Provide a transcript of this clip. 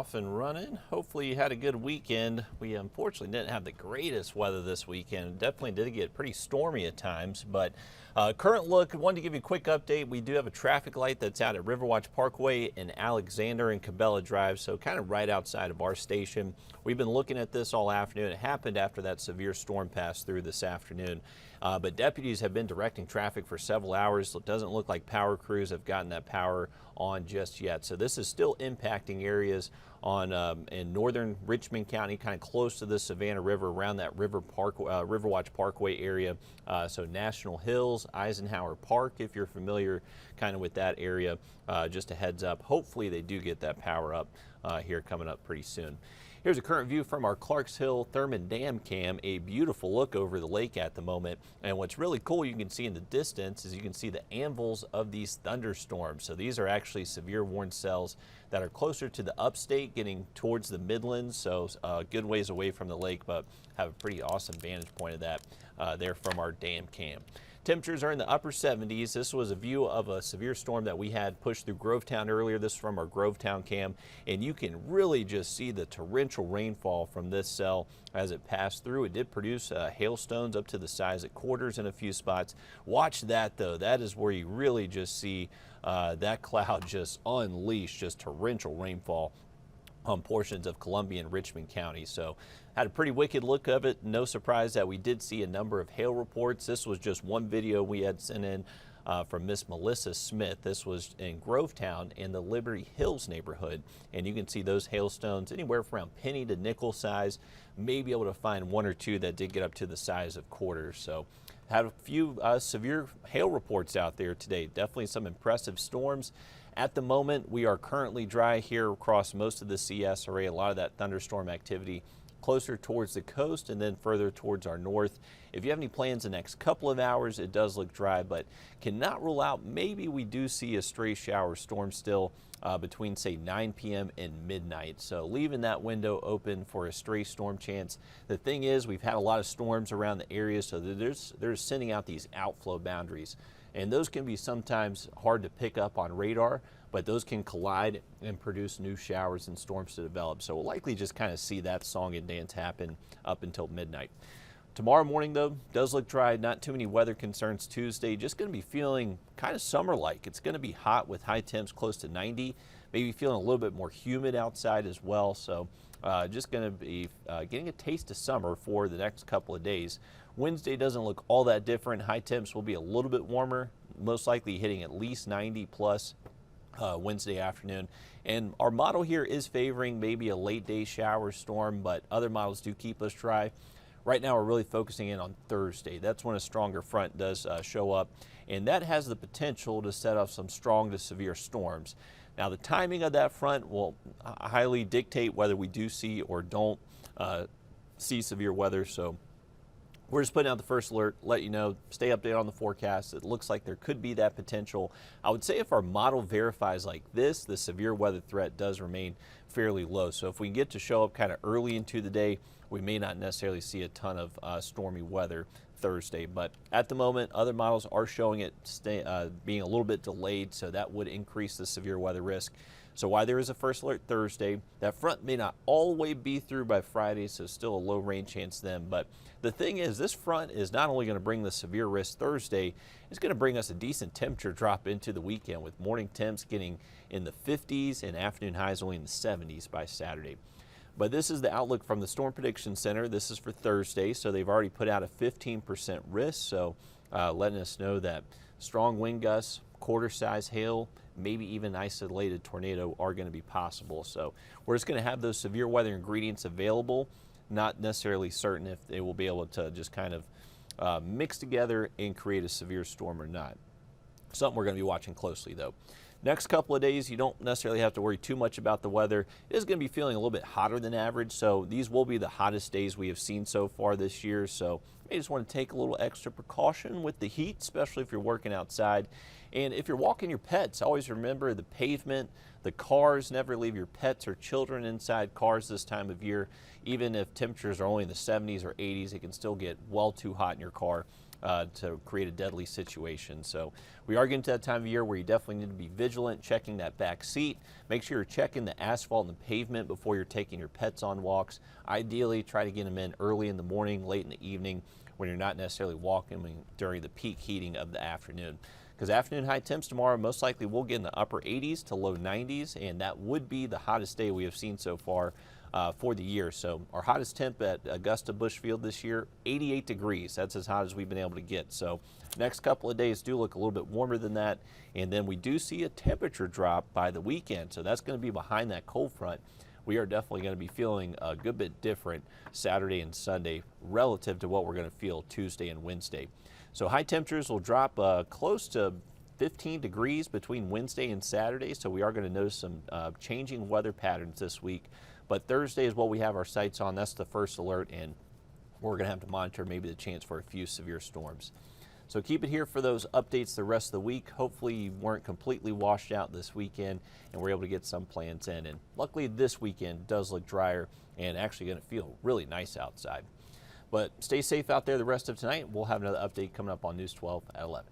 off and running. Hopefully you had a good weekend. We unfortunately didn't have the greatest weather this weekend. Definitely did get pretty stormy at times, but current look, wanted to give you a quick update. We do have a traffic light that's out at Riverwatch Parkway in Alexander and Cabela Drive, so kind of right outside of our station. We've been looking at this all afternoon. It happened after that severe storm passed through this afternoon. But deputies have been directing traffic for several hours. It doesn't look like power crews have gotten that power on just yet. So this is still impacting areas on in northern Richmond County, kind of close to the Savannah River, around that Riverwatch Parkway area. So National Hills, Eisenhower Park, if you're familiar kind of with that area, just a heads up. Hopefully they do get that power up here coming up pretty soon. Here's a current view from our Clarks Hill Thurman Dam cam, a beautiful look over the lake at the moment. And what's really cool you can see in the distance is you can see the anvils of these thunderstorms. So these are actually severe warning cells that are closer to the upstate, getting towards the Midlands. So a good ways away from the lake, but have a pretty awesome vantage point of that there from our dam cam. Temperatures are in the upper 70s. This was a view of a severe storm that we had pushed through Grovetown earlier. This is from our Grovetown cam, and you can really just see the torrential rainfall from this cell as it passed through. It did produce hailstones up to the size of quarters in a few spots. Watch that though. That is where you really just see that cloud just unleash just torrential rainfall on portions of Columbia and Richmond County. So had a pretty wicked look of it. No surprise that we did see a number of hail reports. This was just one video we had sent in from Miss Melissa Smith. This was in Grovetown in the Liberty Hills neighborhood. And you can see those hailstones anywhere from around penny to nickel size. May be able to find one or two that did get up to the size of quarters. So had a few severe hail reports out there today. Definitely some impressive storms. At the moment, we are currently dry here across most of the CS array. A lot of that thunderstorm activity closer towards the coast and then further towards our north. If you have any plans the next couple of hours, it does look dry, but cannot rule out maybe we do see a stray shower storm still between, say, 9 p.m. and midnight. So leaving that window open for a stray storm chance. The thing is, we've had a lot of storms around the area, so they're sending out these outflow boundaries. And those can be sometimes hard to pick up on radar, but those can collide and produce new showers and storms to develop. So we'll likely just kind of see that song and dance happen up until midnight. Tomorrow morning, though, does look dry. Not too many weather concerns Tuesday. Just going to be feeling kind of summer-like. It's going to be hot with high temps close to 90. Maybe feeling a little bit more humid outside as well. So just going to be getting a taste of summer for the next couple of days. Wednesday doesn't look all that different. High temps will be a little bit warmer, most likely hitting at least 90 plus Wednesday afternoon. And our model here is favoring maybe a late day shower storm, but other models do keep us dry. Right now we're really focusing in on Thursday. That's when a stronger front does show up, and that has the potential to set off some strong to severe storms. Now the timing of that front will highly dictate whether we do see or don't see severe weather. So we're just putting out the first alert, let you know, stay updated on the forecast. It looks like there could be that potential. I would say if our model verifies like this, the severe weather threat does remain fairly low. So if we get to show up kind of early into the day, we may not necessarily see a ton of stormy weather Thursday. But at the moment, other models are showing it being a little bit delayed, so that would increase the severe weather risk. So while there is a first alert Thursday, that front may not all the way be through by Friday, so still a low rain chance then. But the thing is, this front is not only going to bring the severe risk Thursday, it's going to bring us a decent temperature drop into the weekend, with morning temps getting in the 50s and afternoon highs only in the 70s by Saturday. But this is the outlook from the Storm Prediction Center. This is for Thursday, so they've already put out a 15% risk, so letting us know that strong wind gusts, quarter-size hail, maybe even isolated tornado are going to be possible. So we're just going to have those severe weather ingredients available, not necessarily certain if they will be able to just kind of mix together and create a severe storm or not. Something we're going to be watching closely though. Next couple of days, you don't necessarily have to worry too much about the weather. It is going to be feeling a little bit hotter than average, so these will be the hottest days we have seen so far this year. So you may just want to take a little extra precaution with the heat, especially if you're working outside. And if you're walking your pets, always remember the pavement, the cars. Never leave your pets or children inside cars this time of year. Even if temperatures are only in the 70s or 80s, it can still get well too hot in your car. to create a deadly situation. So we are getting to that time of year where you definitely need to be vigilant, checking that back seat. Make sure you're checking the asphalt and the pavement before you're taking your pets on walks. Ideally, try to get them in early in the morning, late in the evening, when you're not necessarily walking during the peak heating of the afternoon. Because afternoon high temps tomorrow most likely will get in the upper 80s to low 90s, and that would be the hottest day we have seen so far for the year. So our hottest temp at Augusta Bushfield this year, 88 degrees. That's as hot as we've been able to get. So next couple of days do look a little bit warmer than that. And then we do see a temperature drop by the weekend. So that's going to be behind that cold front. We are definitely going to be feeling a good bit different Saturday and Sunday relative to what we're going to feel Tuesday and Wednesday. So high temperatures will drop close to 15 degrees between Wednesday and Saturday. So we are going to notice some changing weather patterns this week. But Thursday is what we have our sights on. That's the first alert, and we're going to have to monitor maybe the chance for a few severe storms. So keep it here for those updates the rest of the week. Hopefully you weren't completely washed out this weekend and we're able to get some plans in. And luckily this weekend does look drier and actually going to feel really nice outside. But stay safe out there the rest of tonight. We'll have another update coming up on News 12 at 11.